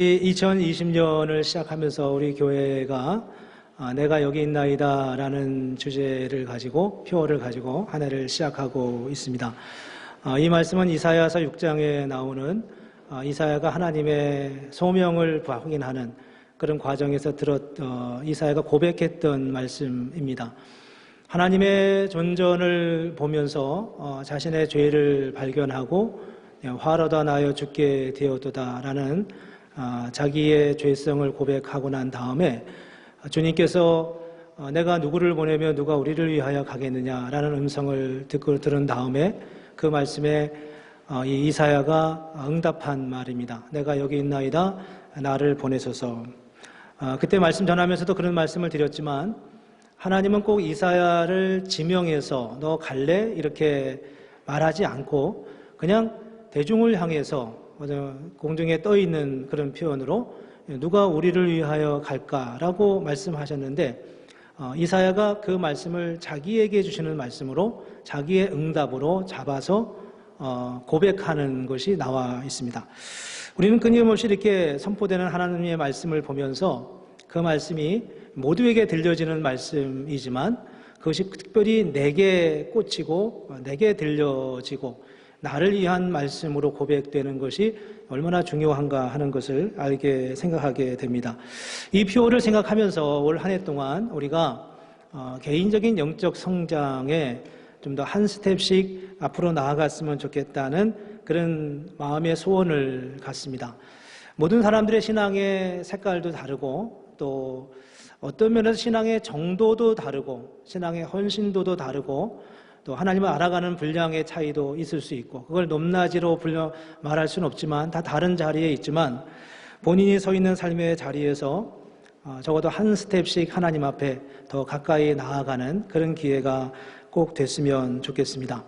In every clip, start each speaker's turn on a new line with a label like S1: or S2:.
S1: 2020년을 시작하면서 우리 교회가 내가 여기 있나이다 라는 주제를 가지고 표어를 가지고 한 해를 시작하고 있습니다. 이 말씀은 이사야서 6장에 나오는 이사야가 하나님의 소명을 확인하는 그런 과정에서 이사야가 고백했던 말씀입니다. 하나님의 존전을 보면서 자신의 죄를 발견하고 화로다 나여 죽게 되었도다 라는 자기의 죄성을 고백하고 난 다음에 주님께서 내가 누구를 보내며 누가 우리를 위하여 가겠느냐라는 음성을 들은 다음에 그 말씀에 이 이사야가 응답한 말입니다. 내가 여기 있나이다 나를 보내소서. 그때 말씀 전하면서도 그런 말씀을 드렸지만 하나님은 꼭 이사야를 지명해서 너 갈래? 이렇게 말하지 않고 그냥 대중을 향해서 공중에 떠 있는 그런 표현으로 누가 우리를 위하여 갈까라고 말씀하셨는데 이사야가 그 말씀을 자기에게 주시는 말씀으로 자기의 응답으로 잡아서 고백하는 것이 나와 있습니다. 우리는 끊임없이 이렇게 선포되는 하나님의 말씀을 보면서 그 말씀이 모두에게 들려지는 말씀이지만 그것이 특별히 내게 꽂히고 내게 들려지고 나를 위한 말씀으로 고백되는 것이 얼마나 중요한가 하는 것을 생각하게 됩니다. 이 표를 생각하면서 올 한 해 동안 우리가 개인적인 영적 성장에 좀 더 한 스텝씩 앞으로 나아갔으면 좋겠다는 그런 마음의 소원을 갖습니다. 모든 사람들의 신앙의 색깔도 다르고 또 어떤 면에서 신앙의 정도도 다르고 신앙의 헌신도도 다르고 또 하나님을 알아가는 분량의 차이도 있을 수 있고 그걸 높낮이로 말할 수는 없지만 다 다른 자리에 있지만 본인이 서 있는 삶의 자리에서 적어도 한 스텝씩 하나님 앞에 더 가까이 나아가는 그런 기회가 꼭 됐으면 좋겠습니다.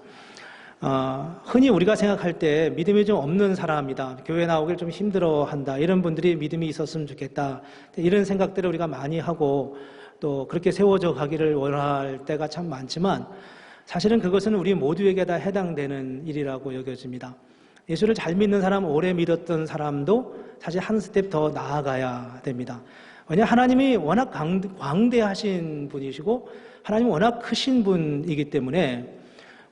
S1: 흔히 우리가 생각할 때 믿음이 좀 없는 사람이다, 교회 나오길 좀 힘들어한다, 이런 분들이 믿음이 있었으면 좋겠다, 이런 생각들을 우리가 많이 하고 또 그렇게 세워져 가기를 원할 때가 참 많지만 사실은 그것은 우리 모두에게 다 해당되는 일이라고 여겨집니다. 예수를 잘 믿는 사람, 오래 믿었던 사람도 사실 한 스텝 더 나아가야 됩니다. 왜냐하면 하나님이 워낙 광대하신 분이시고 하나님이 워낙 크신 분이기 때문에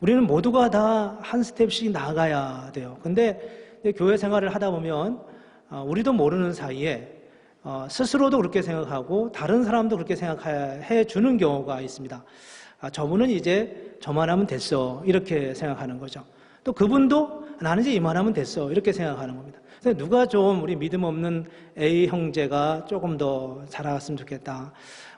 S1: 우리는 모두가 다 한 스텝씩 나아가야 돼요. 근데 교회 생활을 하다 보면 우리도 모르는 사이에 스스로도 그렇게 생각하고 다른 사람도 그렇게 생각해 주는 경우가 있습니다. 저분은 이제 저만 하면 됐어 이렇게 생각하는 거죠. 또 그분도 나는 이제 이만하면 됐어 이렇게 생각하는 겁니다. 그래서 누가 좀 우리 믿음 없는 A 형제가 조금 더 자라갔으면 좋겠다,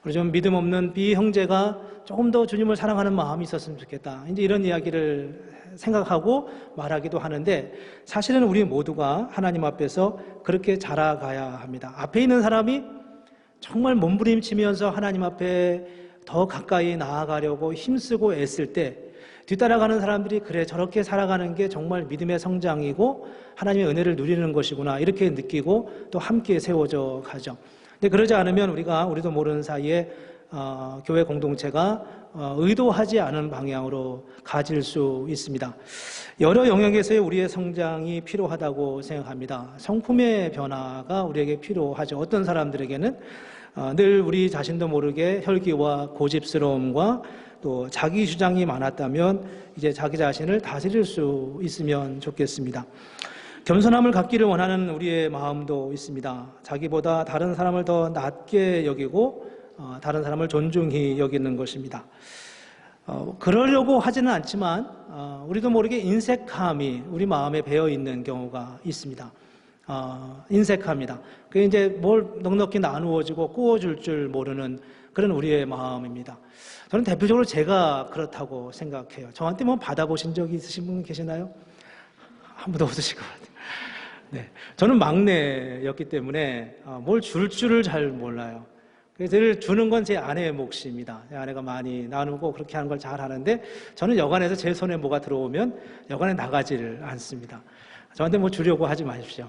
S1: 우리 좀 믿음 없는 B 형제가 조금 더 주님을 사랑하는 마음이 있었으면 좋겠다, 이제 이런 이야기를 생각하고 말하기도 하는데 사실은 우리 모두가 하나님 앞에서 그렇게 자라가야 합니다. 앞에 있는 사람이 정말 몸부림치면서 하나님 앞에 더 가까이 나아가려고 힘쓰고 애쓸 때 뒤따라가는 사람들이 그래 저렇게 살아가는 게 정말 믿음의 성장이고 하나님의 은혜를 누리는 것이구나 이렇게 느끼고 또 함께 세워져 가죠. 근데 그러지 않으면 우리도 모르는 사이에 교회 공동체가 의도하지 않은 방향으로 가질 수 있습니다. 여러 영역에서의 우리의 성장이 필요하다고 생각합니다. 성품의 변화가 우리에게 필요하죠. 어떤 사람들에게는 늘 우리 자신도 모르게 혈기와 고집스러움과 또 자기 주장이 많았다면 이제 자기 자신을 다스릴 수 있으면 좋겠습니다. 겸손함을 갖기를 원하는 우리의 마음도 있습니다. 자기보다 다른 사람을 더 낮게 여기고 다른 사람을 존중히 여기는 것입니다. 그러려고 하지는 않지만 우리도 모르게 인색함이 우리 마음에 배어 있는 경우가 있습니다. 인색합니다. 그게 이제 뭘 넉넉히 나누어지고 구워줄 줄 모르는 그런 우리의 마음입니다. 저는 대표적으로 제가 그렇다고 생각해요. 저한테 뭐 받아보신 적이 있으신 분 계시나요? 아무도 없으실 것 같아요. 네, 저는 막내였기 때문에 뭘 줄 줄을 잘 몰라요. 그래서 늘 주는 건 제 아내의 몫입니다. 제 아내가 많이 나누고 그렇게 하는 걸 잘 하는데 저는 여관에서 제 손에 뭐가 들어오면 여관에 나가지를 않습니다. 저한테 뭐 주려고 하지 마십시오.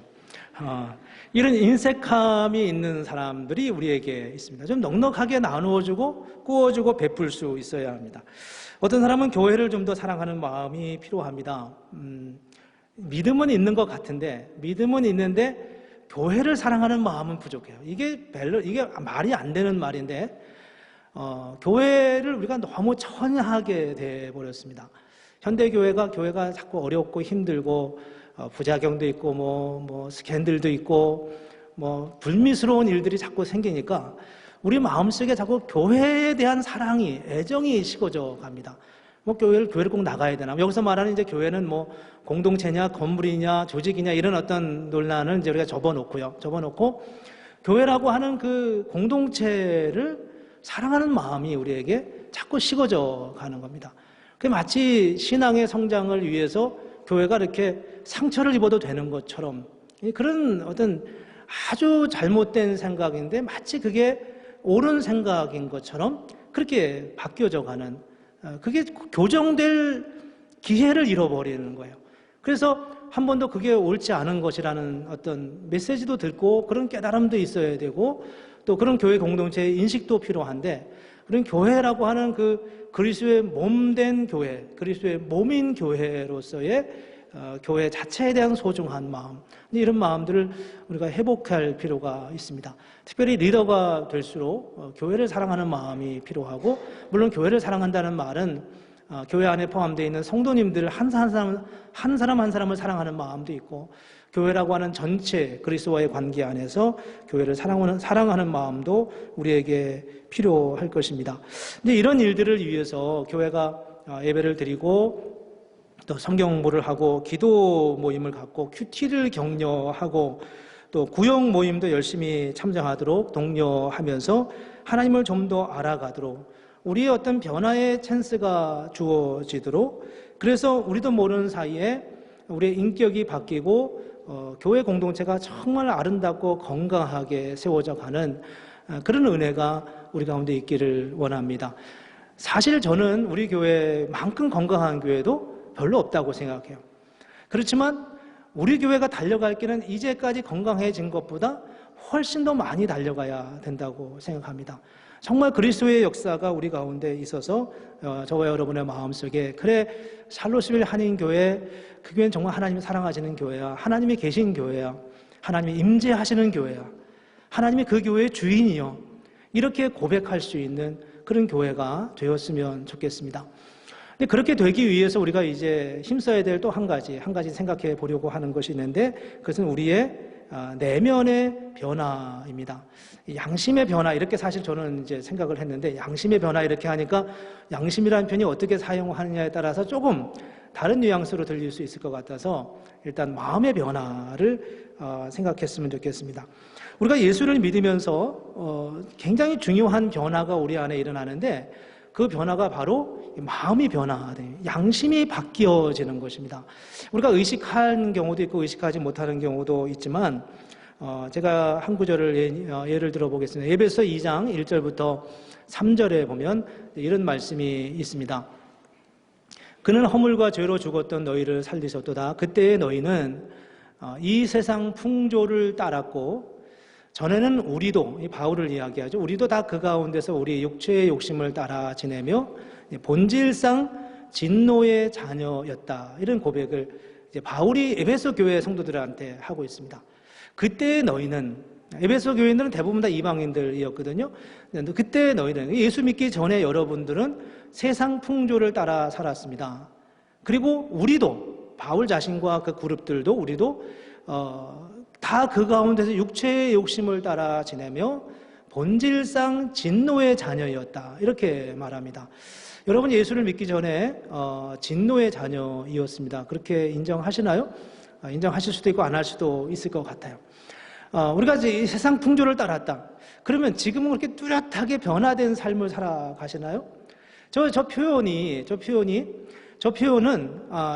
S1: 이런 인색함이 있는 사람들이 우리에게 있습니다. 좀 넉넉하게 나누어주고 구워주고 베풀 수 있어야 합니다. 어떤 사람은 교회를 좀 더 사랑하는 마음이 필요합니다. 믿음은 있는 것 같은데 믿음은 있는데 교회를 사랑하는 마음은 부족해요. 이게 말이 안 되는 말인데, 교회를 우리가 너무 천하게 돼 버렸습니다. 현대 교회가 자꾸 어렵고 힘들고, 부작용도 있고, 뭐 스캔들도 있고, 불미스러운 일들이 자꾸 생기니까, 우리 마음속에 자꾸 교회에 대한 사랑이, 애정이 식어져 갑니다. 교회를 꼭 나가야 되나? 여기서 말하는 이제 교회는 공동체냐, 건물이냐, 조직이냐, 이런 어떤 논란을 이제 우리가 접어놓고, 교회라고 하는 그 공동체를 사랑하는 마음이 우리에게 자꾸 식어져 가는 겁니다. 그게 마치 신앙의 성장을 위해서 교회가 이렇게 상처를 입어도 되는 것처럼, 그런 어떤 아주 잘못된 생각인데 마치 그게 옳은 생각인 것처럼 그렇게 바뀌어져 가는, 그게 교정될 기회를 잃어버리는 거예요. 그래서 한 번도 그게 옳지 않은 것이라는 어떤 메시지도 듣고 그런 깨달음도 있어야 되고, 또 그런 교회 공동체의 인식도 필요한데, 그런 교회라고 하는 그 그리스도의 몸된 교회, 그리스도의 몸인 교회로서의 교회 자체에 대한 소중한 마음, 이런 마음들을 우리가 회복할 필요가 있습니다. 특별히 리더가 될수록 교회를 사랑하는 마음이 필요하고, 물론 교회를 사랑한다는 말은 교회 안에 포함되어 있는 성도님들 한 사람 한 사람을 사랑하는 마음도 있고, 교회라고 하는 전체 그리스도와의 관계 안에서 교회를 사랑하는 마음도 우리에게 필요할 것입니다. 이제 이런 일들을 위해서 교회가 예배를 드리고, 또 성경 공부를 하고, 기도 모임을 갖고, 큐티를 격려하고, 또 구역 모임도 열심히 참여하도록 독려하면서 하나님을 좀 더 알아가도록, 우리의 어떤 변화의 찬스가 주어지도록, 그래서 우리도 모르는 사이에 우리의 인격이 바뀌고 교회 공동체가 정말 아름답고 건강하게 세워져 가는 그런 은혜가 우리 가운데 있기를 원합니다. 사실 저는 우리 교회만큼 건강한 교회도 별로 없다고 생각해요. 그렇지만 우리 교회가 달려갈 길은 이제까지 건강해진 것보다 훨씬 더 많이 달려가야 된다고 생각합니다. 정말 그리스도의 역사가 우리 가운데 있어서 저와 여러분의 마음속에, 그래, 샬롯스빌 한인교회, 그 교회는 정말 하나님이 사랑하시는 교회야, 하나님이 계신 교회야, 하나님이 임재하시는 교회야, 하나님이 그 교회의 주인이요, 이렇게 고백할 수 있는 그런 교회가 되었으면 좋겠습니다. 근데 그렇게 되기 위해서 우리가 이제 힘써야 될 또 한 가지 생각해 보려고 하는 것이 있는데, 그것은 우리의 내면의 변화입니다. 양심의 변화, 이렇게 사실 저는 이제 생각을 했는데, 양심의 변화 이렇게 하니까 양심이라는 표현이 어떻게 사용하느냐에 따라서 조금 다른 뉘앙스로 들릴 수 있을 것 같아서 일단 마음의 변화를 생각했으면 좋겠습니다. 우리가 예수를 믿으면서 굉장히 중요한 변화가 우리 안에 일어나는데, 그 변화가 바로 마음이 변화돼요. 양심이 바뀌어지는 것입니다. 우리가 의식한 경우도 있고 의식하지 못하는 경우도 있지만, 제가 한 구절을 예를 들어 보겠습니다. 에베소 2장 1절부터 3절에 보면 이런 말씀이 있습니다. 그는 허물과 죄로 죽었던 너희를 살리셨도다. 그때의 너희는 이 세상 풍조를 따랐고, 전에는 우리도, 이 바울을 이야기하죠. 우리도 다 그 가운데서 우리 육체의 욕심을 따라 지내며 본질상 진노의 자녀였다. 이런 고백을 이제 바울이 에베소 교회 성도들한테 하고 있습니다. 그때의 너희는, 에베소 교인들은 대부분 다 이방인들이었거든요. 그때의 너희는, 예수 믿기 전에 여러분들은 세상 풍조를 따라 살았습니다. 그리고 우리도, 바울 자신과 그 그룹들도, 우리도 다 그 가운데서 육체의 욕심을 따라 지내며 본질상 진노의 자녀였다. 이렇게 말합니다. 여러분, 예수를 믿기 전에 진노의 자녀이었습니다. 그렇게 인정하시나요? 인정하실 수도 있고 안 할 수도 있을 것 같아요. 우리가 이제 이 세상 풍조를 따랐다. 그러면 지금은 그렇게 뚜렷하게 변화된 삶을 살아가시나요? 저 표현은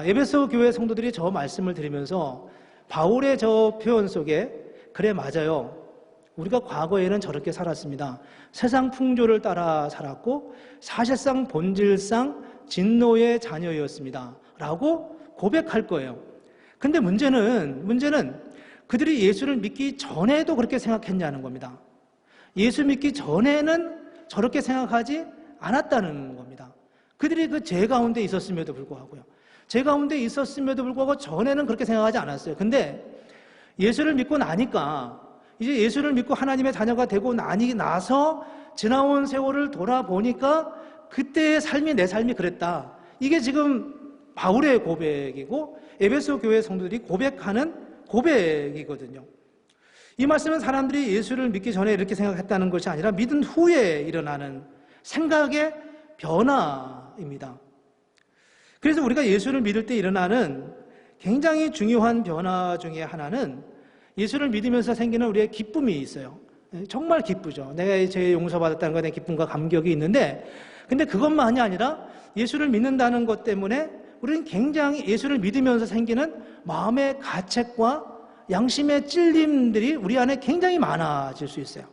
S1: 에베소 교회 성도들이 저 말씀을 들으면서 바울의 저 표현 속에, 그래, 맞아요, 우리가 과거에는 저렇게 살았습니다. 세상 풍조를 따라 살았고 사실상 본질상 진노의 자녀였습니다 라고 고백할 거예요. 근데 문제는 그들이 예수를 믿기 전에도 그렇게 생각했냐는 겁니다. 예수 믿기 전에는 저렇게 생각하지 않았다는 겁니다. 그들이 그 죄 가운데 있었음에도 불구하고요. 죄 가운데 있었음에도 불구하고 전에는 그렇게 생각하지 않았어요. 근데 예수를 믿고 나니까, 이제 예수를 믿고 하나님의 자녀가 되고 나서 지나온 세월을 돌아보니까 그때의 삶이 내 삶이 그랬다. 이게 지금 바울의 고백이고 에베소 교회 성도들이 고백하는 고백이거든요. 이 말씀은 사람들이 예수를 믿기 전에 이렇게 생각했다는 것이 아니라 믿은 후에 일어나는 생각의 변화입니다. 그래서 우리가 예수를 믿을 때 일어나는 굉장히 중요한 변화 중에 하나는 예수를 믿으면서 생기는 우리의 기쁨이 있어요. 정말 기쁘죠. 내가 죄 용서받았다는 것에 기쁨과 감격이 있는데, 근데 그것만이 아니라 예수를 믿는다는 것 때문에 우리는 굉장히 예수를 믿으면서 생기는 마음의 가책과 양심의 찔림들이 우리 안에 굉장히 많아질 수 있어요.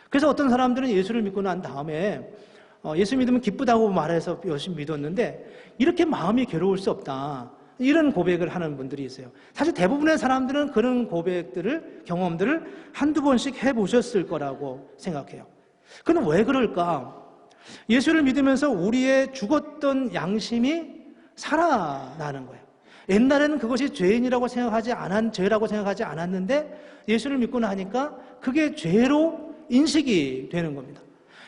S1: 그래서 어떤 사람들은 예수를 믿고 난 다음에 예수 믿으면 기쁘다고 말해서 열심히 믿었는데 이렇게 마음이 괴로울 수 없다, 이런 고백을 하는 분들이 있어요. 사실 대부분의 사람들은 그런 고백들을, 경험들을 한두 번씩 해보셨을 거라고 생각해요. 그럼 왜 그럴까? 예수를 믿으면서 우리의 죽었던 양심이 살아나는 거예요. 옛날에는 그것이 죄라고 생각하지 않았는데 예수를 믿고 나니까 그게 죄로 인식이 되는 겁니다.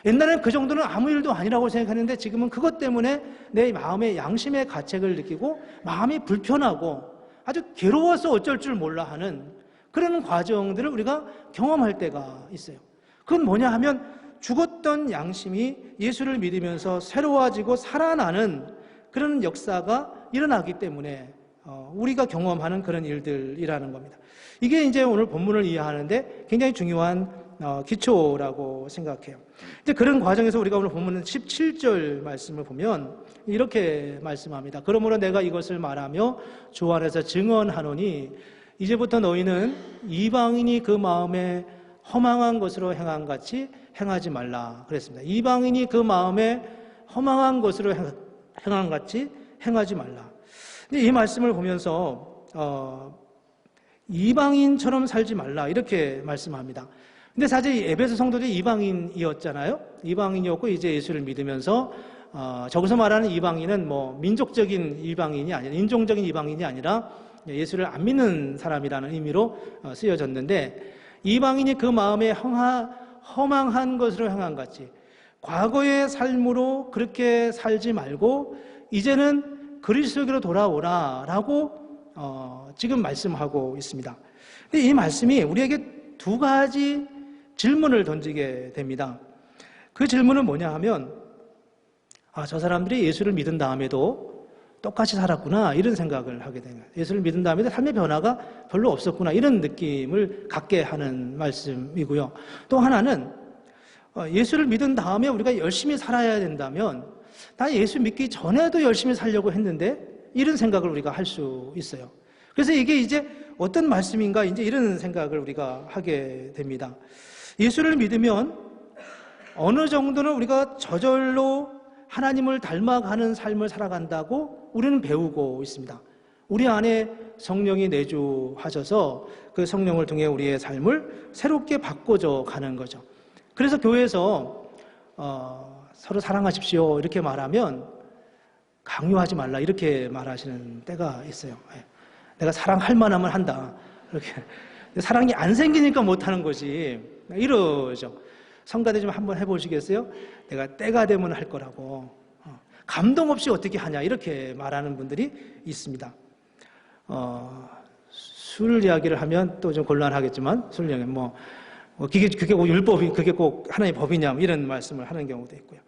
S1: 옛날에는 그 정도는 아무 일도 아니라고 생각했는데 지금은 그것 때문에 내 마음의 양심의 가책을 느끼고 마음이 불편하고 아주 괴로워서 어쩔 줄 몰라 하는 그런 과정들을 우리가 경험할 때가 있어요. 그건 뭐냐 하면 죽었던 양심이 예수를 믿으면서 새로워지고 살아나는 그런 역사가 일어나기 때문에 우리가 경험하는 그런 일들이라는 겁니다. 이게 이제 오늘 본문을 이해하는데 굉장히 중요한 기초라고 생각해요. 이제 그런 과정에서 우리가 오늘 본문 17절 말씀을 보면 이렇게 말씀합니다. 그러므로 내가 이것을 말하며 주 안에서 증언하노니 이제부터 너희는 이방인이 그 마음에 허망한 것으로 행한 같이 행하지 말라 그랬습니다. 이방인이 그 마음에 허망한 것으로 행한 같이 행하지 말라. 근데 이 말씀을 보면서 이방인처럼 살지 말라 이렇게 말씀합니다. 근데 사실 에베소 성도들이 이방인이었잖아요. 이방인이었고 이제 예수를 믿으면서 저기서 말하는 이방인은 뭐 민족적인 이방인이 아니라 인종적인 이방인이 아니라 예수를 안 믿는 사람이라는 의미로 쓰여졌는데, 이방인이 그 마음에 허망한 것으로 행한 같이 과거의 삶으로 그렇게 살지 말고 이제는 그리스도께로 돌아오라라고 지금 말씀하고 있습니다. 근데 이 말씀이 우리에게 두 가지 질문을 던지게 됩니다. 그 질문은 뭐냐 하면 저 사람들이 예수를 믿은 다음에도 똑같이 살았구나 이런 생각을 하게 됩니다. 예수를 믿은 다음에도 삶의 변화가 별로 없었구나 이런 느낌을 갖게 하는 말씀이고요. 또 하나는 예수를 믿은 다음에 우리가 열심히 살아야 된다면 나 예수 믿기 전에도 열심히 살려고 했는데 이런 생각을 우리가 할 수 있어요. 그래서 이게 이제 어떤 말씀인가 이제 이런 생각을 우리가 하게 됩니다. 예수를 믿으면 어느 정도는 우리가 저절로 하나님을 닮아가는 삶을 살아간다고 우리는 배우고 있습니다. 우리 안에 성령이 내주하셔서 그 성령을 통해 우리의 삶을 새롭게 바꿔줘 가는 거죠. 그래서 교회에서 서로 사랑하십시오 이렇게 말하면 강요하지 말라 이렇게 말하시는 때가 있어요. 내가 사랑할 만하면 한다 이렇게. 사랑이 안 생기니까 못하는 거지 이러죠. 성가대 좀 한번 해보시겠어요? 내가 때가 되면 할 거라고. 감동 없이 어떻게 하냐 이렇게 말하는 분들이 있습니다. 술 이야기를 하면 또 좀 곤란하겠지만 술 이야기 그게 꼭 율법이 그게 꼭 하나님의 법이냐 이런 말씀을 하는 경우도 있고요.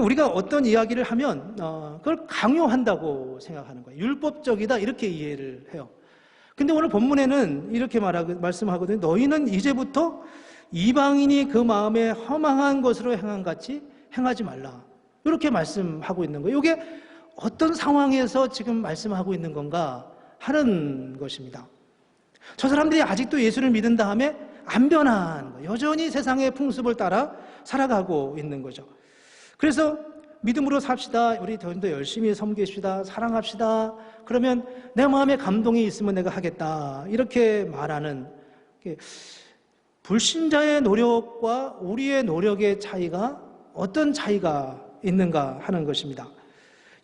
S1: 우리가 어떤 이야기를 하면 그걸 강요한다고 생각하는 거예요. 율법적이다 이렇게 이해를 해요. 근데 오늘 본문에는 이렇게 말씀하거든요. 너희는 이제부터 이방인이 그 마음에 허망한 것으로 행한 같이 행하지 말라. 이렇게 말씀하고 있는 거예요. 이게 어떤 상황에서 지금 말씀하고 있는 건가 하는 것입니다. 저 사람들이 아직도 예수를 믿은 다음에 안 변한 거예요. 여전히 세상의 풍습을 따라 살아가고 있는 거죠. 그래서 믿음으로 삽시다. 우리 더 열심히 섬깁시다. 사랑합시다. 그러면 내 마음에 감동이 있으면 내가 하겠다. 이렇게 말하는 불신자의 노력과 우리의 노력의 차이가 어떤 차이가 있는가 하는 것입니다.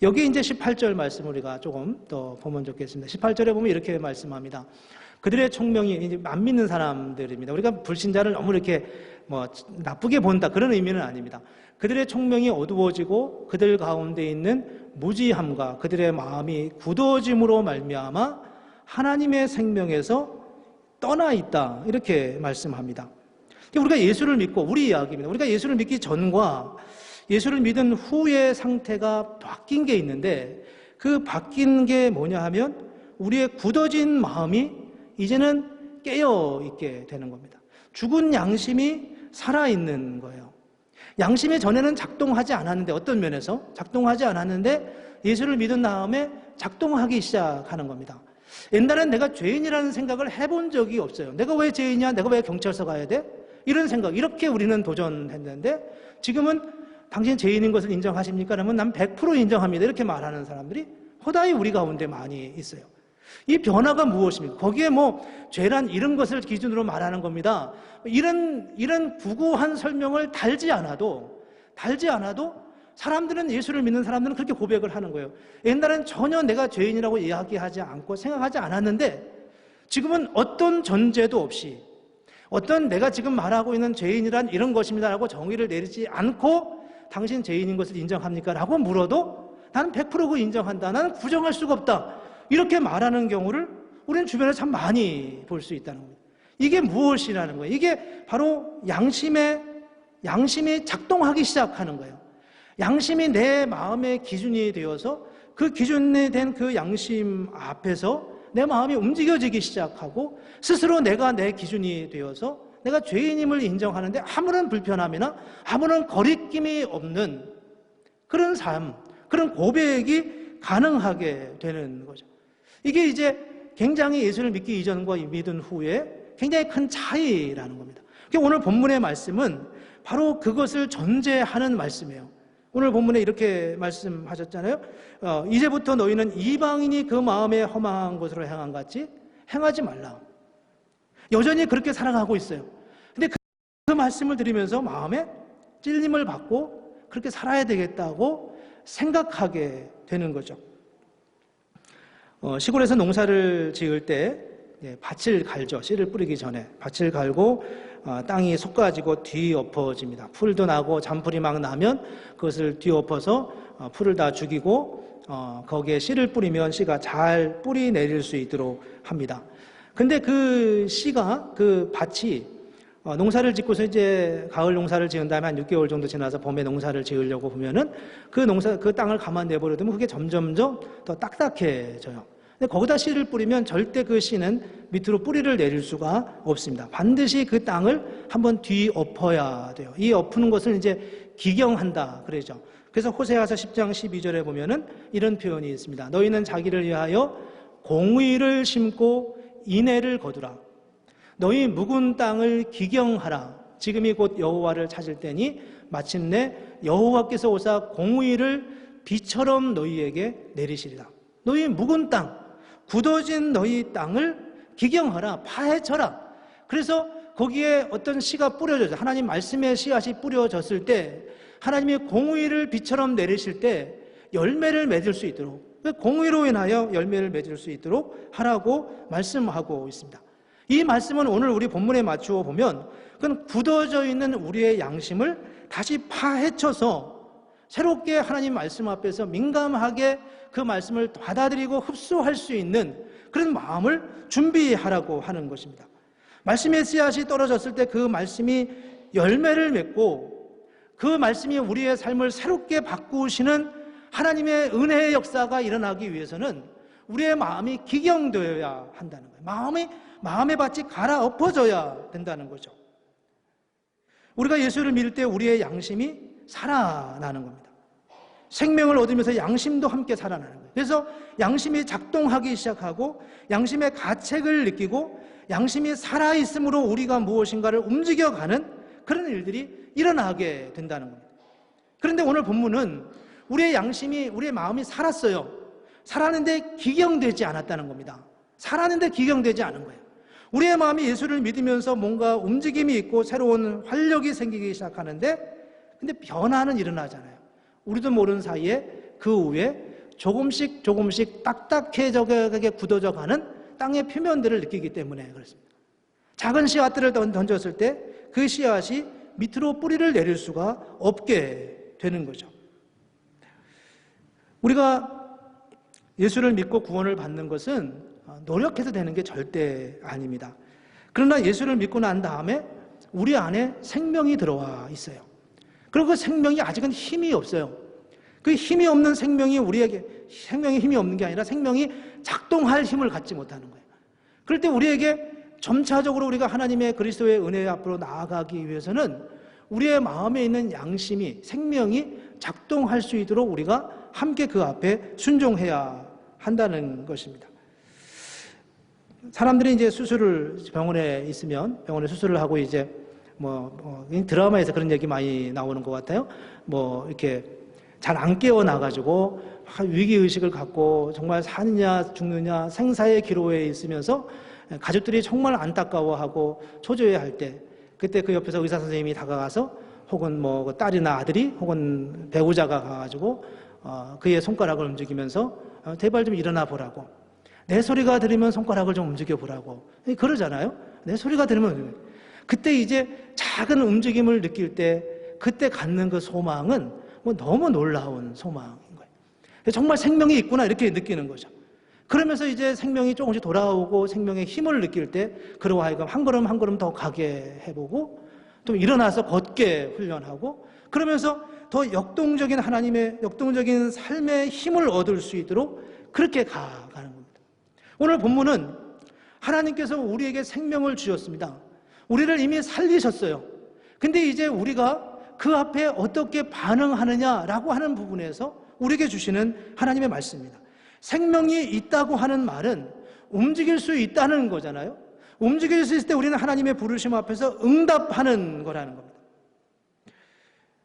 S1: 여기 이제 18절 말씀 우리가 조금 더 보면 좋겠습니다. 18절에 보면 이렇게 말씀합니다. 그들의 총명이 이제 안 믿는 사람들입니다. 우리가 불신자를 너무 이렇게 뭐 나쁘게 본다 그런 의미는 아닙니다. 그들의 총명이 어두워지고 그들 가운데 있는 무지함과 그들의 마음이 굳어짐으로 말미암아 하나님의 생명에서 떠나 있다 이렇게 말씀합니다. 우리가 예수를 믿고 우리 이야기입니다. 우리가 예수를 믿기 전과 예수를 믿은 후의 상태가 바뀐 게 있는데 그 바뀐 게 뭐냐 하면 우리의 굳어진 마음이 이제는 깨어 있게 되는 겁니다. 죽은 양심이 살아있는 거예요. 양심이 전에는 작동하지 않았는데 어떤 면에서 작동하지 않았는데 예수를 믿은 다음에 작동하기 시작하는 겁니다. 옛날엔 내가 죄인이라는 생각을 해본 적이 없어요. 내가 왜 죄인이야? 내가 왜 경찰서 가야 돼? 이런 생각, 이렇게 우리는 도전했는데 지금은 당신 죄인인 것을 인정하십니까? 그러면 난 100% 인정합니다. 이렇게 말하는 사람들이 허다히 우리 가운데 많이 있어요. 이 변화가 무엇입니까? 거기에 뭐 죄란 이런 것을 기준으로 말하는 겁니다. 이런 구구한 설명을 달지 않아도 사람들은 예수를 믿는 사람들은 그렇게 고백을 하는 거예요. 옛날엔 전혀 내가 죄인이라고 이야기하지 않고 생각하지 않았는데 지금은 어떤 전제도 없이 어떤 내가 지금 말하고 있는 죄인이란 이런 것입니다라고 정의를 내리지 않고 당신 죄인인 것을 인정합니까? 라고 물어도 나는 100% 그거 인정한다. 나는 부정할 수가 없다. 이렇게 말하는 경우를 우리는 주변에 참 많이 볼 수 있다는 거예요. 이게 무엇이라는 거예요? 이게 바로 양심이 작동하기 시작하는 거예요. 양심이 내 마음의 기준이 되어서 그 기준이 된 그 양심 앞에서 내 마음이 움직여지기 시작하고 스스로 내가 내 기준이 되어서 내가 죄인임을 인정하는데 아무런 불편함이나 아무런 거리낌이 없는 그런 삶, 그런 고백이 가능하게 되는 거죠. 이게 이제 굉장히 예수를 믿기 이전과 믿은 후에 굉장히 큰 차이라는 겁니다. 오늘 본문의 말씀은 바로 그것을 전제하는 말씀이에요. 오늘 본문에 이렇게 말씀하셨잖아요. 이제부터 너희는 이방인이 그 마음에 허망한 것으로 행한 같이 행하지 말라. 여전히 그렇게 살아가고 있어요. 근데 그 말씀을 들으면서 마음에 찔림을 받고 그렇게 살아야 되겠다고 생각하게 되는 거죠. 시골에서 농사를 지을 때 밭을 갈죠. 씨를 뿌리기 전에 밭을 갈고 땅이 솟아지고 뒤엎어집니다. 풀도 나고 잔풀이 막 나면 그것을 뒤엎어서 풀을 다 죽이고 거기에 씨를 뿌리면 씨가 잘 뿌리 내릴 수 있도록 합니다. 근데 그 씨가 그 밭이 농사를 짓고서 이제 가을 농사를 지은 다음에 한 6개월 정도 지나서 봄에 농사를 지으려고 보면은 그 땅을 가만 내버려두면 그게 점점점 더 딱딱해져요. 근데 거기다 씨를 뿌리면 절대 그 씨는 밑으로 뿌리를 내릴 수가 없습니다. 반드시 그 땅을 한번 뒤엎어야 돼요. 이 엎는 것을 이제 기경한다 그러죠. 그래서 호세아서 10장 12절에 보면은 이런 표현이 있습니다. 너희는 자기를 위하여 공의를 심고 인애를 거두라. 너희 묵은 땅을 기경하라. 지금이 곧 여호와를 찾을 때니 마침내 여호와께서 오사 공의를 비처럼 너희에게 내리시리라. 너희 묵은 땅, 굳어진 너희 땅을 기경하라, 파헤쳐라. 그래서 거기에 어떤 씨가 뿌려져서 하나님 말씀의 씨앗이 뿌려졌을 때 하나님의 공의를 비처럼 내리실 때 열매를 맺을 수 있도록, 공의로 인하여 열매를 맺을 수 있도록 하라고 말씀하고 있습니다. 이 말씀은 오늘 우리 본문에 맞추어 보면 그건 굳어져 있는 우리의 양심을 다시 파헤쳐서 새롭게 하나님 말씀 앞에서 민감하게 그 말씀을 받아들이고 흡수할 수 있는 그런 마음을 준비하라고 하는 것입니다. 말씀의 씨앗이 떨어졌을 때 그 말씀이 열매를 맺고 그 말씀이 우리의 삶을 새롭게 바꾸시는 하나님의 은혜의 역사가 일어나기 위해서는 우리의 마음이 기경되어야 한다는 거예요. 마음의 밭이 갈아엎어져야 된다는 거죠. 우리가 예수를 믿을 때 우리의 양심이 살아나는 겁니다. 생명을 얻으면서 양심도 함께 살아나는 거예요. 그래서 양심이 작동하기 시작하고 양심의 가책을 느끼고 양심이 살아있으므로 우리가 무엇인가를 움직여가는 그런 일들이 일어나게 된다는 겁니다. 그런데 오늘 본문은 우리의 양심이, 우리의 마음이 살았어요. 살았는데 기경되지 않았다는 겁니다. 살았는데 기경되지 않은 거예요. 우리의 마음이 예수를 믿으면서 뭔가 움직임이 있고 새로운 활력이 생기기 시작하는데 근데 변화는 일어나잖아요. 우리도 모르는 사이에 그 후에 조금씩 딱딱해져가게 굳어져가는 땅의 표면들을 느끼기 때문에 그렇습니다. 작은 씨앗들을 던졌을 때 그 씨앗이 밑으로 뿌리를 내릴 수가 없게 되는 거죠. 우리가 예수를 믿고 구원을 받는 것은 노력해서 되는 게 절대 아닙니다. 그러나 예수를 믿고 난 다음에 우리 안에 생명이 들어와 있어요. 그리고 그 생명이 아직은 힘이 없어요. 그 힘이 없는 생명이 우리에게, 생명이 힘이 없는 게 아니라 생명이 작동할 힘을 갖지 못하는 거예요. 그럴 때 우리에게 점차적으로 우리가 하나님의 그리스도의 은혜 앞으로 나아가기 위해서는 우리의 마음에 있는 양심이, 생명이 작동할 수 있도록 우리가 함께 그 앞에 순종해야 한다는 것입니다. 사람들이 이제 수술을 병원에 있으면 병원에 수술을 하고 이제 드라마에서 그런 얘기 많이 나오는 것 같아요. 이렇게 잘 안 깨어나가지고 위기의식을 갖고 정말 사느냐 죽느냐 생사의 기로에 있으면서 가족들이 정말 안타까워하고 초조해할 때 그때 그 옆에서 의사 선생님이 다가가서 혹은 딸이나 아들이 혹은 배우자가 가가지고 그의 손가락을 움직이면서 제발 좀 일어나 보라고, 내 소리가 들으면 손가락을 좀 움직여 보라고 그러잖아요. 내 소리가 들으면 그때 이제 작은 움직임을 느낄 때 그때 갖는 그 소망은 너무 놀라운 소망인 거예요. 정말 생명이 있구나 이렇게 느끼는 거죠. 그러면서 이제 생명이 조금씩 돌아오고 생명의 힘을 느낄 때 그러고 하여금 한 걸음 한 걸음 더 가게 해보고 또 일어나서 걷게 훈련하고 그러면서 더 역동적인 하나님의 역동적인 삶의 힘을 얻을 수 있도록 그렇게 가는 겁니다. 오늘 본문은 하나님께서 우리에게 생명을 주셨습니다. 우리를 이미 살리셨어요. 근데 이제 우리가 그 앞에 어떻게 반응하느냐라고 하는 부분에서 우리에게 주시는 하나님의 말씀입니다. 생명이 있다고 하는 말은 움직일 수 있다는 거잖아요. 움직일 수 있을 때 우리는 하나님의 부르심 앞에서 응답하는 거라는 겁니다.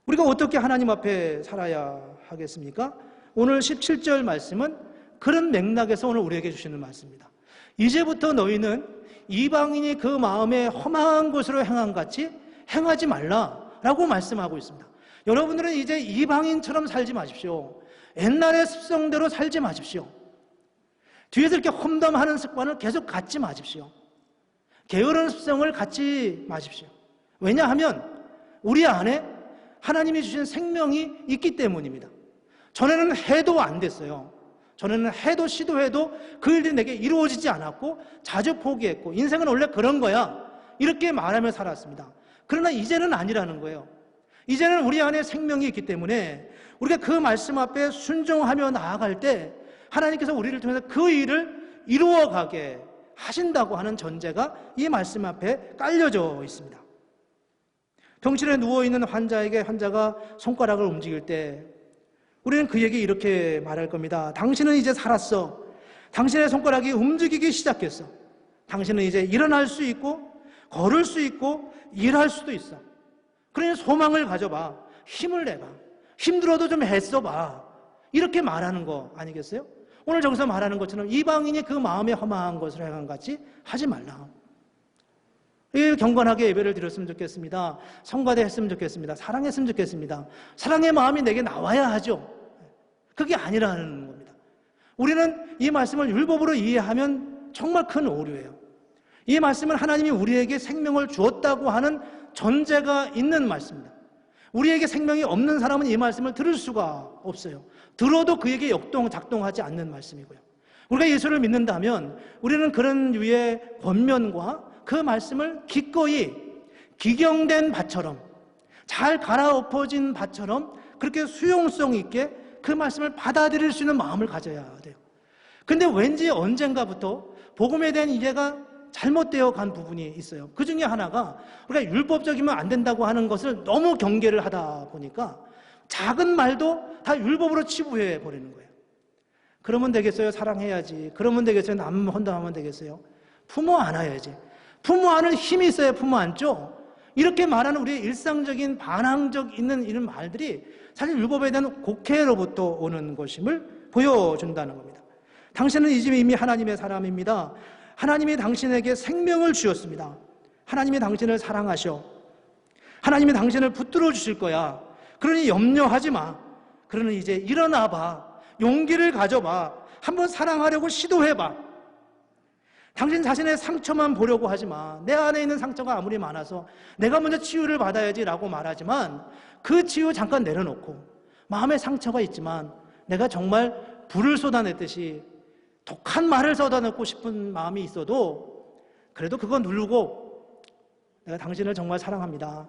S1: 우리가 어떻게 하나님 앞에 살아야 하겠습니까? 오늘 17절 말씀은 그런 맥락에서 오늘 우리에게 주시는 말씀입니다. 이제부터 너희는 이방인이 그 마음에 험한 것으로 행한 같이 행하지 말라라고 말씀하고 있습니다. 여러분들은 이제 이방인처럼 살지 마십시오. 옛날의 습성대로 살지 마십시오. 뒤에서 이렇게 험담하는 습관을 계속 갖지 마십시오. 게으른 습성을 갖지 마십시오. 왜냐하면 우리 안에 하나님이 주신 생명이 있기 때문입니다. 전에는 해도 안 됐어요. 전에는 해도 시도해도 그 일이 내게 이루어지지 않았고 자주 포기했고 인생은 원래 그런 거야 이렇게 말하며 살았습니다. 그러나 이제는 아니라는 거예요. 이제는 우리 안에 생명이 있기 때문에 우리가 그 말씀 앞에 순종하며 나아갈 때 하나님께서 우리를 통해서 그 일을 이루어가게 하신다고 하는 전제가 이 말씀 앞에 깔려져 있습니다. 병실에 누워있는 환자에게 환자가 손가락을 움직일 때 우리는 그에게 이렇게 말할 겁니다. 당신은 이제 살았어. 당신의 손가락이 움직이기 시작했어. 당신은 이제 일어날 수 있고 걸을 수 있고 일할 수도 있어. 그러니 소망을 가져봐. 힘을 내봐. 힘들어도 좀 애써봐. 이렇게 말하는 거 아니겠어요? 오늘 저기서 말하는 것처럼 이방인이 그 마음에 허망한 것을 행한 같이 하지 말라. 경건하게 예배를 드렸으면 좋겠습니다. 성가대 했으면 좋겠습니다. 사랑했으면 좋겠습니다. 사랑의 마음이 내게 나와야 하죠. 그게 아니라는 겁니다. 우리는 이 말씀을 율법으로 이해하면 정말 큰 오류예요. 이 말씀은 하나님이 우리에게 생명을 주었다고 하는 전제가 있는 말씀입니다. 우리에게 생명이 없는 사람은 이 말씀을 들을 수가 없어요. 들어도 그에게 작동하지 않는 말씀이고요. 우리가 예수를 믿는다면 우리는 그런 류의 권면과 그 말씀을 기꺼이 기경된 밭처럼 잘 갈아엎어진 밭처럼 그렇게 수용성 있게 그 말씀을 받아들일 수 있는 마음을 가져야 돼요. 근데 왠지 언젠가부터 복음에 대한 이해가 잘못되어 간 부분이 있어요. 그 중에 하나가 우리가 율법적이면 안 된다고 하는 것을 너무 경계를 하다 보니까 작은 말도 다 율법으로 치부해 버리는 거예요. 그러면 되겠어요? 사랑해야지. 그러면 되겠어요? 남 헌담하면 되겠어요? 부모 안아야지. 부모 안을 힘이 있어야 부모 안죠? 이렇게 말하는 우리의 일상적인 반항적 있는 이런 말들이 사실 율법에 대한 곡해로부터 오는 것임을 보여준다는 겁니다. 당신은 이미 하나님의 사람입니다. 하나님이 당신에게 생명을 주셨습니다. 하나님이 당신을 사랑하셔. 하나님이 당신을 붙들어 주실 거야. 그러니 염려하지 마. 그러니 이제 일어나 봐. 용기를 가져봐. 한번 사랑하려고 시도해봐. 당신 자신의 상처만 보려고 하지 마. 내 안에 있는 상처가 아무리 많아서 내가 먼저 치유를 받아야지라고 말하지만 그 치유 잠깐 내려놓고 마음에 상처가 있지만 내가 정말 불을 쏟아냈듯이 독한 말을 쏟아내고 싶은 마음이 있어도 그래도 그거 누르고 내가 당신을 정말 사랑합니다.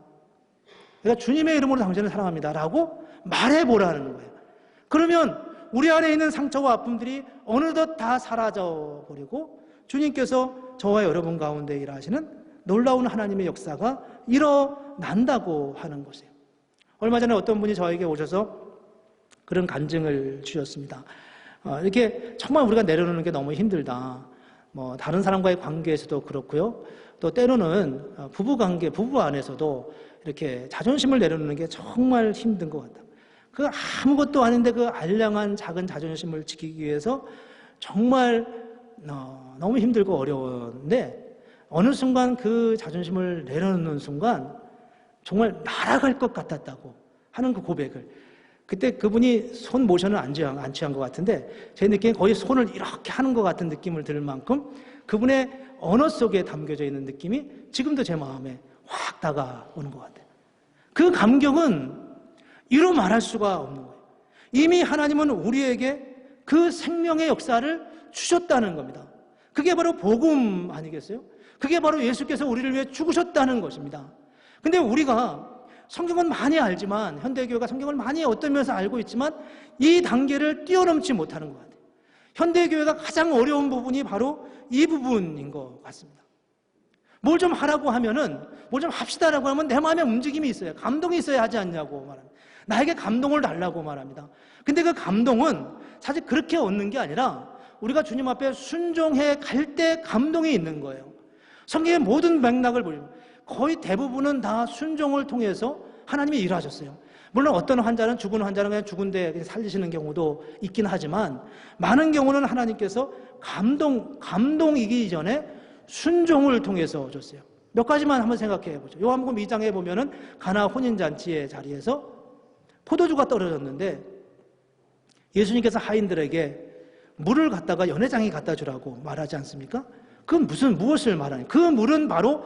S1: 내가 주님의 이름으로 당신을 사랑합니다. 라고 말해보라는 거예요. 그러면 우리 안에 있는 상처와 아픔들이 어느덧 다 사라져버리고 주님께서 저와 여러분 가운데 일하시는 놀라운 하나님의 역사가 일어난다고 하는 것이에요. 얼마 전에 어떤 분이 저에게 오셔서 그런 간증을 주셨습니다. 이렇게 정말 우리가 내려놓는 게 너무 힘들다. 다른 사람과의 관계에서도 그렇고요. 또 때로는 부부관계, 부부 안에서도 이렇게 자존심을 내려놓는 게 정말 힘든 것 같다. 그 아무것도 아닌데 그 알량한 작은 자존심을 지키기 위해서 정말 너무 힘들고 어려운데 어느 순간 그 자존심을 내려놓는 순간 정말 날아갈 것 같았다고 하는 그 고백을, 그때 그분이 손 모션을 안 취한 것 같은데 제 느낌에 거의 손을 이렇게 하는 것 같은 느낌을 들 만큼 그분의 언어 속에 담겨져 있는 느낌이 지금도 제 마음에 확 다가오는 것 같아요. 그 감격은 이루 말할 수가 없는 거예요. 이미 하나님은 우리에게 그 생명의 역사를 주셨다는 겁니다. 그게 바로 복음 아니겠어요? 그게 바로 예수께서 우리를 위해 죽으셨다는 것입니다. 근데 우리가 성경은 많이 알지만, 현대교회가 성경을 많이 어떤 면에서 알고 있지만 이 단계를 뛰어넘지 못하는 것 같아요. 현대교회가 가장 어려운 부분이 바로 이 부분인 것 같습니다. 뭘 좀 하라고 하면은, 뭘 좀 합시다라고 하면 내 마음에 움직임이 있어요. 감동이 있어야 하지 않냐고 말합니다. 나에게 감동을 달라고 말합니다. 근데 그 감동은 사실 그렇게 얻는 게 아니라 우리가 주님 앞에 순종해 갈 때 감동이 있는 거예요. 성경의 모든 맥락을 보면 거의 대부분은 다 순종을 통해서 하나님이 일하셨어요. 물론 어떤 환자는 죽은 환자는 그냥 죽은데 그냥 살리시는 경우도 있긴 하지만 많은 경우는 하나님께서 감동이기 전에 순종을 통해서 줬어요. 몇 가지만 한번 생각해 보죠. 요한복음 2장에 보면은 가나 혼인잔치의 자리에서 포도주가 떨어졌는데 예수님께서 하인들에게 물을 갖다가 연회장에 갖다 주라고 말하지 않습니까? 그건 무엇을 말하냐? 그 물은 바로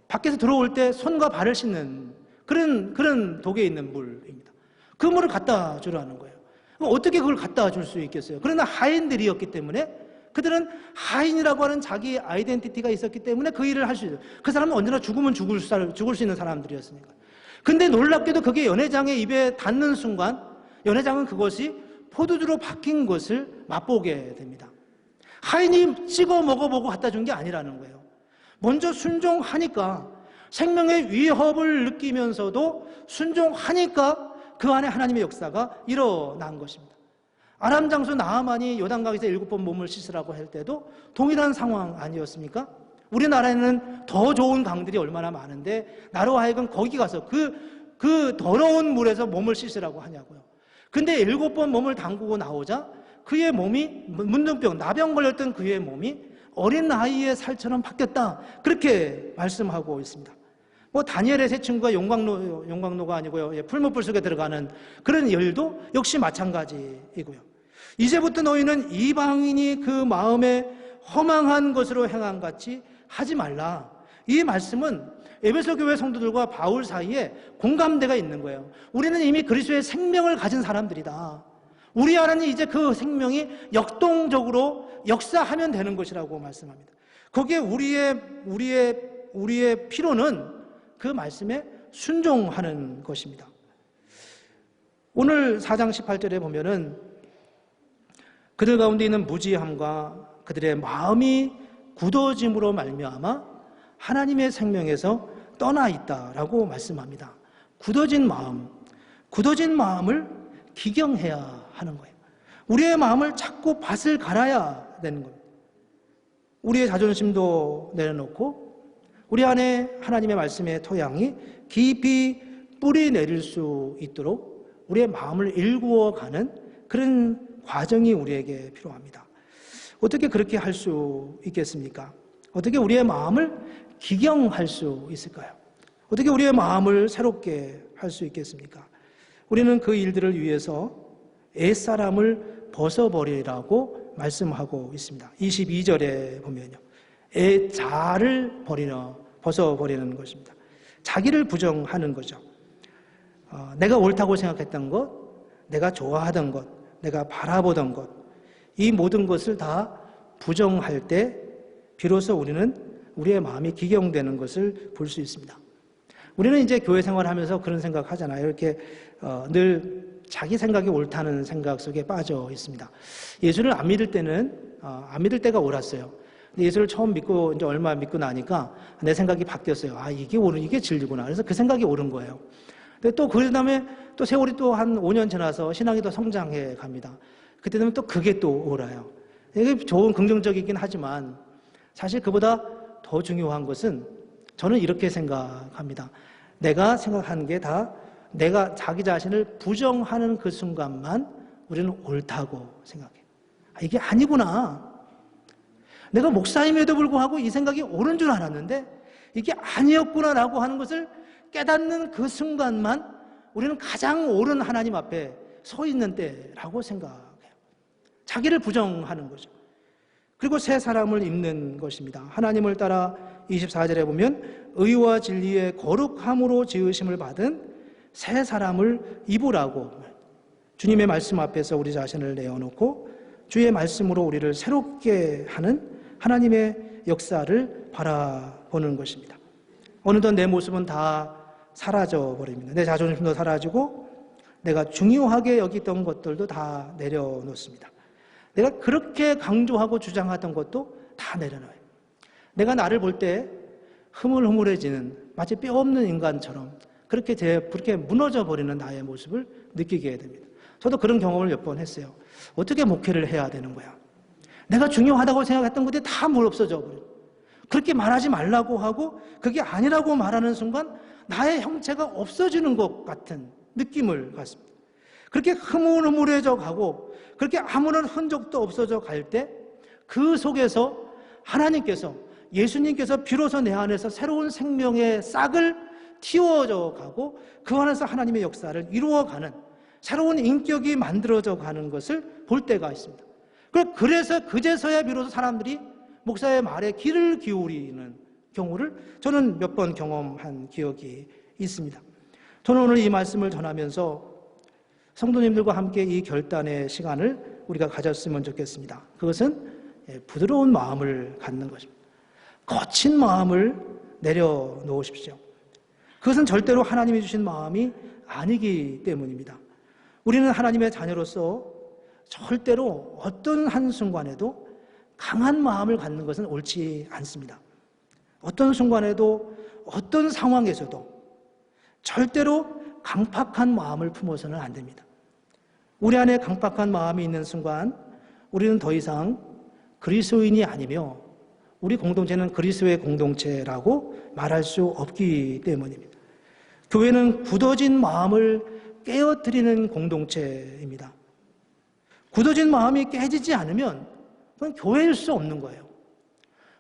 S1: 밖에서 들어올 때 손과 발을 씻는 그런 독에 있는 물입니다. 그 물을 갖다 주라는 거예요. 어떻게 그걸 갖다 줄 수 있겠어요? 그러나 하인들이었기 때문에, 그들은 하인이라고 하는 자기 아이덴티티가 있었기 때문에 그 일을 할 수 있어요. 그 사람은 언제나 죽으면 죽을 수 있는 사람들이었으니까. 근데 놀랍게도 그게 연회장의 입에 닿는 순간 연회장은 그것이 포도주로 바뀐 것을 맛보게 됩니다. 하인이 찍어 먹어보고 갖다 준 게 아니라는 거예요. 먼저 순종하니까, 생명의 위협을 느끼면서도 순종하니까 그 안에 하나님의 역사가 일어난 것입니다. 아람 장수 나하만이 요단강에서 7번 몸을 씻으라고 할 때도 동일한 상황 아니었습니까? 우리나라에는 더 좋은 강들이 얼마나 많은데 나로 하여금 거기 가서 그 더러운 물에서 몸을 씻으라고 하냐고요. 근데 7번 몸을 담그고 나오자 그의 몸이, 문둥병, 나병 걸렸던 그의 몸이 어린 나이의 살처럼 바뀌었다. 그렇게 말씀하고 있습니다. 다니엘의 세 친구가 용광로가 아니고요. 풀무불 속에 들어가는 그런 일도 역시 마찬가지이고요. 이제부터 너희는 이방인이 그 마음에 허망한 것으로 행한 같이 하지 말라. 이 말씀은 에베소 교회 성도들과 바울 사이에 공감대가 있는 거예요. 우리는 이미 그리스도의 생명을 가진 사람들이다. 우리 안에는 이제 그 생명이 역동적으로 역사하면 되는 것이라고 말씀합니다. 거기에 우리의 필요는 그 말씀에 순종하는 것입니다. 오늘 4장 18절에 보면은 그들 가운데 있는 무지함과 그들의 마음이 굳어짐으로 말미암아 하나님의 생명에서 떠나 있다라고 말씀합니다. 굳어진 마음을 기경해야 하는 거예요. 우리의 마음을 자꾸 밭을 갈아야 되는 겁니다. 우리의 자존심도 내려놓고 우리 안에 하나님의 말씀의 토양이 깊이 뿌리 내릴 수 있도록 우리의 마음을 일구어가는 그런 과정이 우리에게 필요합니다. 어떻게 그렇게 할 수 있겠습니까? 어떻게 우리의 마음을 기경할 수 있을까요? 어떻게 우리의 마음을 새롭게 할 수 있겠습니까? 우리는 그 일들을 위해서 옛사람을 벗어버리라고 말씀하고 있습니다. 22절에 보면요. 애 자를 벗어버리는 것입니다. 자기를 부정하는 거죠. 내가 옳다고 생각했던 것, 내가 좋아하던 것, 내가 바라보던 것, 이 모든 것을 다 부정할 때 비로소 우리는 우리의 마음이 기경되는 것을 볼 수 있습니다. 우리는 이제 교회 생활하면서 그런 생각 하잖아요. 이렇게 늘 자기 생각이 옳다는 생각 속에 빠져 있습니다. 예수를 안 믿을 때는 안 믿을 때가 옳았어요. 근데 예수를 처음 믿고 이제 얼마 믿고 나니까 내 생각이 바뀌었어요. 이게 진리구나. 그래서 그 생각이 옳은 거예요. 근데 또 그 다음에 또 세월이 또 한 5년 지나서 신앙이 더 성장해 갑니다. 그때 되면 또 그게 또 옳아요. 이게 좋은 긍정적이긴 하지만 사실 그보다 더 중요한 것은 저는 이렇게 생각합니다. 내가 생각하는 게 다 내가 자기 자신을 부정하는 그 순간만 우리는 옳다고 생각해요. 이게 아니구나. 내가 목사임에도 불구하고 이 생각이 옳은 줄 알았는데 이게 아니었구나라고 하는 것을 깨닫는 그 순간만 우리는 가장 옳은 하나님 앞에 서 있는 때라고 생각해요. 자기를 부정하는 거죠. 그리고 새 사람을 입는 것입니다. 하나님을 따라 24절에 보면 의와 진리의 거룩함으로 지으심을 받은 새 사람을 입으라고 주님의 말씀 앞에서 우리 자신을 내어놓고 주의 말씀으로 우리를 새롭게 하는 하나님의 역사를 바라보는 것입니다. 어느덧 내 모습은 다 사라져 버립니다. 내 자존심도 사라지고 내가 중요하게 여기던 것들도 다 내려놓습니다. 내가 그렇게 강조하고 주장하던 것도 다 내려놔요. 내가 나를 볼 때 흐물흐물해지는 마치 뼈 없는 인간처럼 그렇게 무너져 버리는 나의 모습을 느끼게 됩니다. 저도 그런 경험을 몇 번 했어요. 어떻게 목회를 해야 되는 거야? 내가 중요하다고 생각했던 것들이 다 없어져 버려요. 그렇게 말하지 말라고 하고 그게 아니라고 말하는 순간 나의 형체가 없어지는 것 같은 느낌을 갖습니다. 그렇게 흐물흐물해져 가고 그렇게 아무런 흔적도 없어져 갈 때 그 속에서 하나님께서 예수님께서 비로소 내 안에서 새로운 생명의 싹을 틔워져 가고 그 안에서 하나님의 역사를 이루어가는 새로운 인격이 만들어져 가는 것을 볼 때가 있습니다. 그래서 그제서야 비로소 사람들이 목사의 말에 귀를 기울이는 경우를 저는 몇 번 경험한 기억이 있습니다. 저는 오늘 이 말씀을 전하면서 성도님들과 함께 이 결단의 시간을 우리가 가졌으면 좋겠습니다. 그것은 부드러운 마음을 갖는 것입니다. 거친 마음을 내려놓으십시오. 그것은 절대로 하나님이 주신 마음이 아니기 때문입니다. 우리는 하나님의 자녀로서 절대로 어떤 한순간에도 강한 마음을 갖는 것은 옳지 않습니다. 어떤 순간에도 어떤 상황에서도 절대로 강팍한 마음을 품어서는 안 됩니다. 우리 안에 강팍한 마음이 있는 순간 우리는 더 이상 그리스도인이 아니며 우리 공동체는 그리스도의 공동체라고 말할 수 없기 때문입니다. 교회는 굳어진 마음을 깨어뜨리는 공동체입니다. 굳어진 마음이 깨지지 않으면 그건 교회일 수 없는 거예요.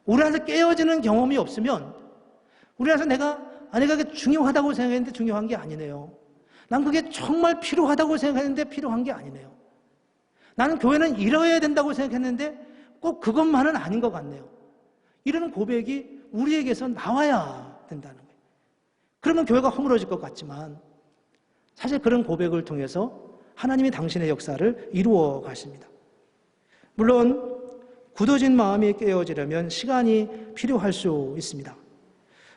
S1: 우리 안에서 깨어지는 경험이 없으면 우리 안에서 내가 그게 중요하다고 생각했는데 중요한 게 아니네요. 난 그게 정말 필요하다고 생각했는데 필요한 게 아니네요. 나는 교회는 이뤄야 된다고 생각했는데 꼭 그것만은 아닌 것 같네요. 이런 고백이 우리에게서 나와야 된다는 거예요. 그러면 교회가 허물어질 것 같지만 사실 그런 고백을 통해서 하나님이 당신의 역사를 이루어 가십니다. 물론 굳어진 마음이 깨어지려면 시간이 필요할 수 있습니다.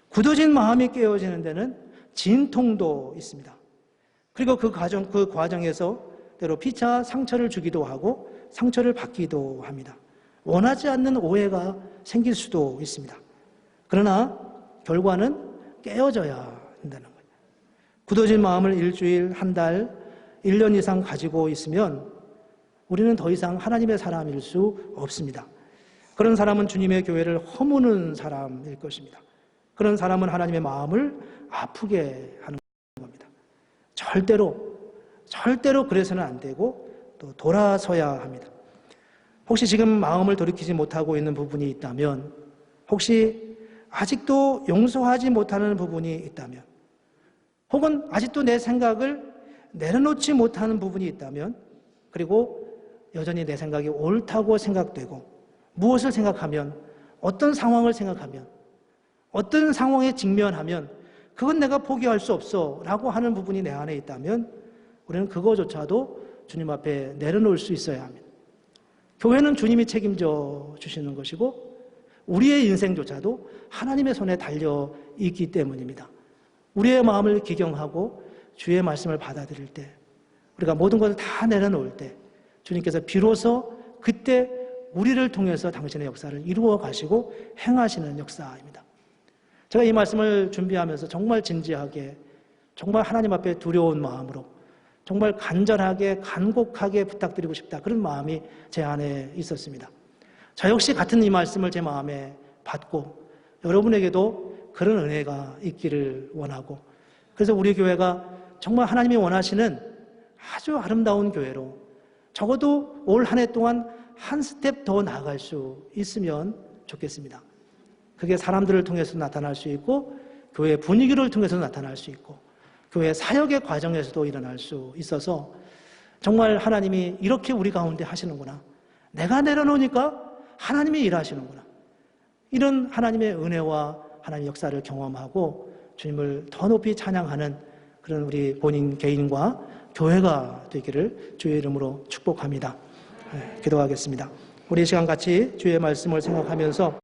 S1: 굳어진 마음이 깨어지는 데는 진통도 있습니다. 그리고 그 과정에서 때로 피차 상처를 주기도 하고 상처를 받기도 합니다. 원하지 않는 오해가 생길 수도 있습니다. 그러나 결과는 깨어져야 한다는 거예요. 굳어진 마음을 일주일, 한 달, 1년 이상 가지고 있으면 우리는 더 이상 하나님의 사람일 수 없습니다. 그런 사람은 주님의 교회를 허무는 사람일 것입니다. 그런 사람은 하나님의 마음을 아프게 하는 겁니다. 절대로 그래서는 안 되고 또 돌아서야 합니다. 혹시 지금 마음을 돌이키지 못하고 있는 부분이 있다면, 혹시 아직도 용서하지 못하는 부분이 있다면, 혹은 아직도 내 생각을 내려놓지 못하는 부분이 있다면, 그리고 여전히 내 생각이 옳다고 생각되고, 무엇을 생각하면, 어떤 상황을 생각하면, 어떤 상황에 직면하면 그건 내가 포기할 수 없어 라고 하는 부분이 내 안에 있다면 우리는 그거조차도 주님 앞에 내려놓을 수 있어야 합니다. 교회는 주님이 책임져 주시는 것이고 우리의 인생조차도 하나님의 손에 달려 있기 때문입니다. 우리의 마음을 기경하고 주의 말씀을 받아들일 때, 우리가 모든 것을 다 내려놓을 때 주님께서 비로소 그때 우리를 통해서 당신의 역사를 이루어 가시고 행하시는 역사입니다. 제가 이 말씀을 준비하면서 정말 진지하게, 정말 하나님 앞에 두려운 마음으로, 정말 간절하게, 간곡하게 부탁드리고 싶다, 그런 마음이 제 안에 있었습니다. 저 역시 같은 이 말씀을 제 마음에 받고 여러분에게도 그런 은혜가 있기를 원하고, 그래서 우리 교회가 정말 하나님이 원하시는 아주 아름다운 교회로 적어도 올 한 해 동안 한 스텝 더 나아갈 수 있으면 좋겠습니다. 그게 사람들을 통해서 나타날 수 있고, 교회 분위기를 통해서 나타날 수 있고, 교회 사역의 과정에서도 일어날 수 있어서 정말 하나님이 이렇게 우리 가운데 하시는구나, 내가 내려놓으니까 하나님이 일하시는구나, 이런 하나님의 은혜와 하나님의 역사를 경험하고 주님을 더 높이 찬양하는 그런 우리 본인 개인과 교회가 되기를 주의 이름으로 축복합니다. 기도하겠습니다. 우리 이 시간 같이 주의 말씀을 생각하면서